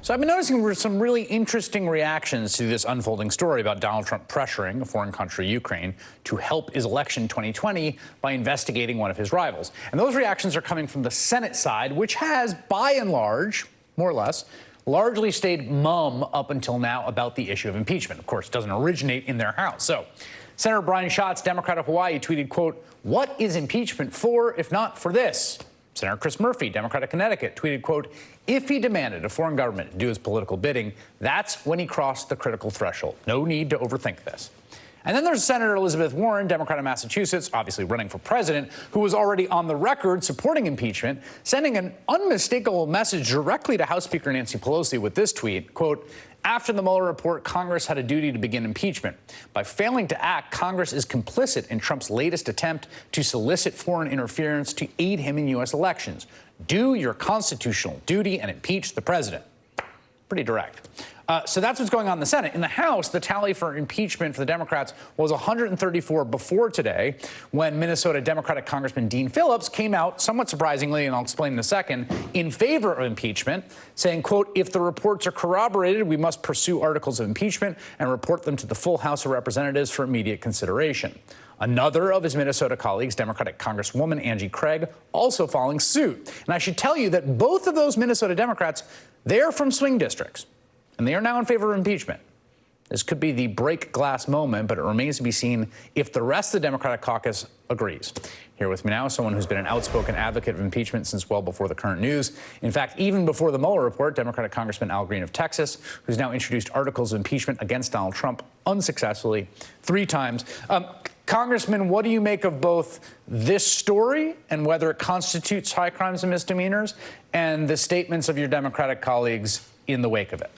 So I've been noticing some really interesting reactions to this unfolding story about Donald Trump pressuring a foreign country, Ukraine, to help his election 2020 by investigating one of his rivals. And those reactions are coming from the Senate side, which has, by and large, more or less, largely stayed mum up until now about the issue of impeachment. Of course, it doesn't originate in their House. So Senator Brian Schatz, Democrat of Hawaii, tweeted, quote, "What is impeachment for if not for this?" Senator Chris Murphy, Democrat of Connecticut, tweeted, quote, "If he demanded a foreign government to do his political bidding, that's when he crossed the critical threshold. No need to overthink this." And then there's Senator Elizabeth Warren, Democrat of Massachusetts, obviously running for president, who was already on the record supporting impeachment, sending an unmistakable message directly to House Speaker Nancy Pelosi with this tweet, quote, "After the Mueller report, Congress had a duty to begin impeachment. By failing to act, Congress is complicit in Trump's latest attempt to solicit foreign interference to aid him in U.S. elections. Do your constitutional duty and impeach the president." Pretty direct. So that's what's going on in the Senate. In the House, the tally for impeachment for the Democrats was 134 before today, when Minnesota Democratic Congressman Dean Phillips came out, somewhat surprisingly, and I'll explain in a second, in favor of impeachment, saying, quote, "If the reports are corroborated, we must pursue articles of impeachment and report them to the full House of Representatives for immediate consideration." Another of his Minnesota colleagues, Democratic Congresswoman Angie Craig, also following suit. And I should tell you that both of those Minnesota Democrats, they're from swing districts, and they are now in favor of impeachment. This could be the break glass moment, but it remains to be seen if the rest of the Democratic caucus agrees. Here with me now is someone who's been an outspoken advocate of impeachment since well before the current news. In fact, even before the Mueller report, Democratic Congressman Al Green of Texas, who's now introduced articles of impeachment against Donald Trump unsuccessfully 3 times. Congressman, what do you make of both this story and whether it constitutes high crimes and misdemeanors, and the statements of your Democratic colleagues in the wake of it?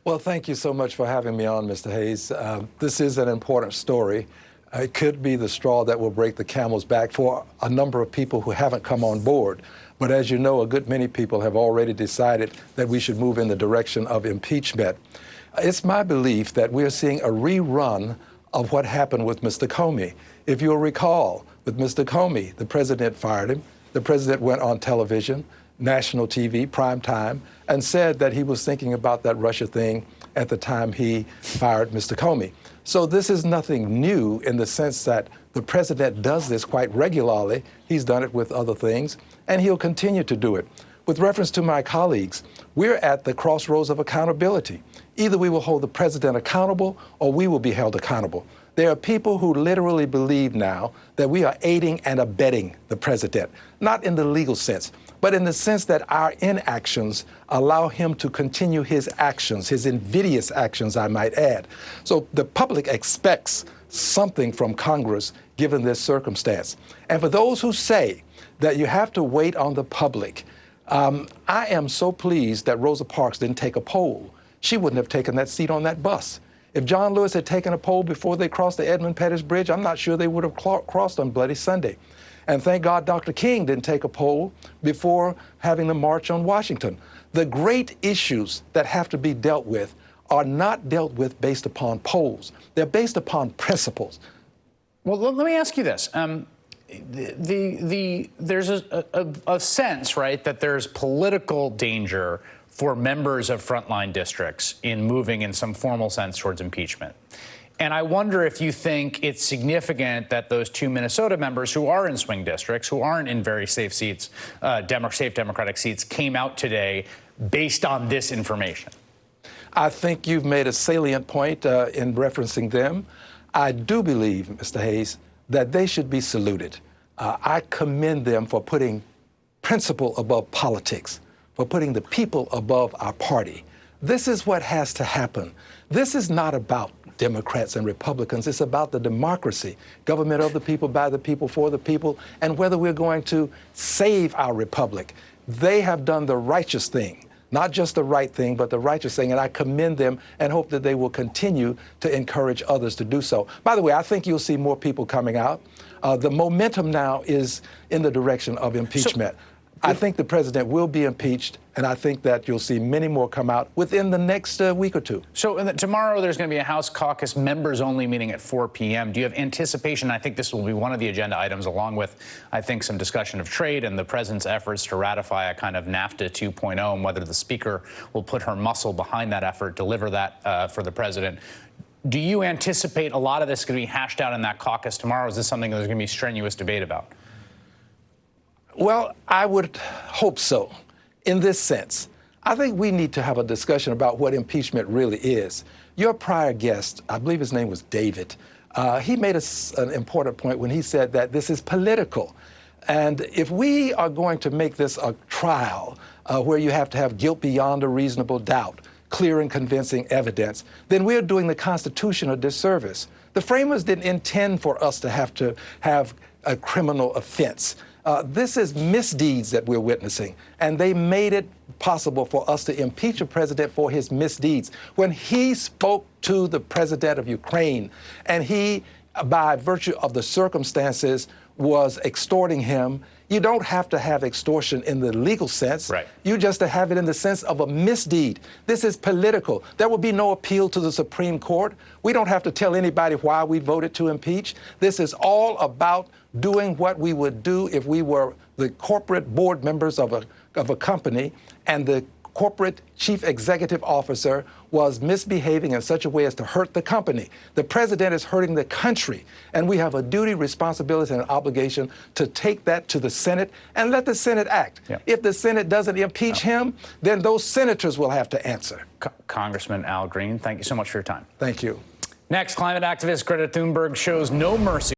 Well, thank you so much for having me on, Mr. Hayes. This is an important story. It could be the straw that will break the camel's back for a number of people who haven't come on board. But as you know, a good many people have already decided that we should move in the direction of impeachment. It's my belief that we are seeing a rerun of what happened with Mr. Comey. If you'll recall, with Mr. Comey, the president fired him. The president went on television, national TV, prime time, and said that he was thinking about that Russia thing at the time he fired Mr. Comey. So this is nothing new in the sense that the president does this quite regularly. He's done it with other things, and he'll continue to do it. With reference to my colleagues, we're at the crossroads of accountability. Either we will hold the president accountable or we will be held accountable. There are people who literally believe now that we are aiding and abetting the president, not in the legal sense, but in the sense that our inactions allow him to continue his actions, his invidious actions, I might add. So the public expects something from Congress given this circumstance. And for those who say that you have to wait on the public, I am so pleased that Rosa Parks didn't take a poll. She wouldn't have taken that seat on that bus. If John Lewis had taken a poll before they crossed the Edmund Pettus Bridge, I'm not sure they would have crossed on Bloody Sunday. And thank God Dr. King didn't take a poll before having the march on Washington. The great issues that have to be dealt with are not dealt with based upon polls. They're based upon principles. Well, let me ask you this. There's a sense, right, that there's political danger for members of frontline districts in moving in some formal sense towards impeachment. And I wonder if you think it's significant that those 2 Minnesota members who are in swing districts, who aren't in very safe seats, safe Democratic seats, came out today based on this information. I think you've made a salient point in referencing them. I do believe, Mr. Hayes, that they should be saluted. I commend them for putting principle above politics, for putting the people above our party. This is what has to happen. This is not about Democrats and Republicans. It's about the democracy, government of the people, by the people, for the people, and whether we're going to save our republic. They have done the righteous thing, not just the right thing, but the righteous thing, and I commend them and hope that they will continue to encourage others to do so. By the way, I think you'll see more people coming out. The momentum now is in the direction of impeachment. I think the president will be impeached, and I think that you'll see many more come out within the next week or two. So tomorrow there's going to be a House caucus members-only meeting at 4 p.m. Do you have anticipation? I think this will be one of the agenda items, along with, I think, some discussion of trade and the president's efforts to ratify a kind of NAFTA 2.0, and whether the speaker will put her muscle behind that effort, deliver that for the president. Do you anticipate a lot of this going to be hashed out in that caucus tomorrow? Is this something there's going to be strenuous debate about? Well, I would hope so, in this sense. I think we need to have a discussion about what impeachment really is. Your prior guest, I believe his name was David, he made an important point when he said that this is political. And if we are going to make this a trial where you have to have guilt beyond a reasonable doubt, clear and convincing evidence, then we're doing the Constitution a disservice. The framers didn't intend for us to have a criminal offense. This is misdeeds that we're witnessing, and they made it possible for us to impeach a president for his misdeeds. When he spoke to the president of Ukraine, and he, by virtue of the circumstances, was extorting him, you don't have to have extortion in the legal sense. Right. You just have it in the sense of a misdeed. This is political. There will be no appeal to the Supreme Court. We don't have to tell anybody why we voted to impeach. This is all about doing what we would do if we were the corporate board members of a company, and the corporate chief executive officer was misbehaving in such a way as to hurt the company. The president is hurting the country, and we have a duty, responsibility, and an obligation to take that to the Senate and let the Senate act. Yeah. If the Senate doesn't impeach him, then those senators will have to answer. Congressman Al Green, thank you so much for your time. Thank you. Next, climate activist Greta Thunberg shows no mercy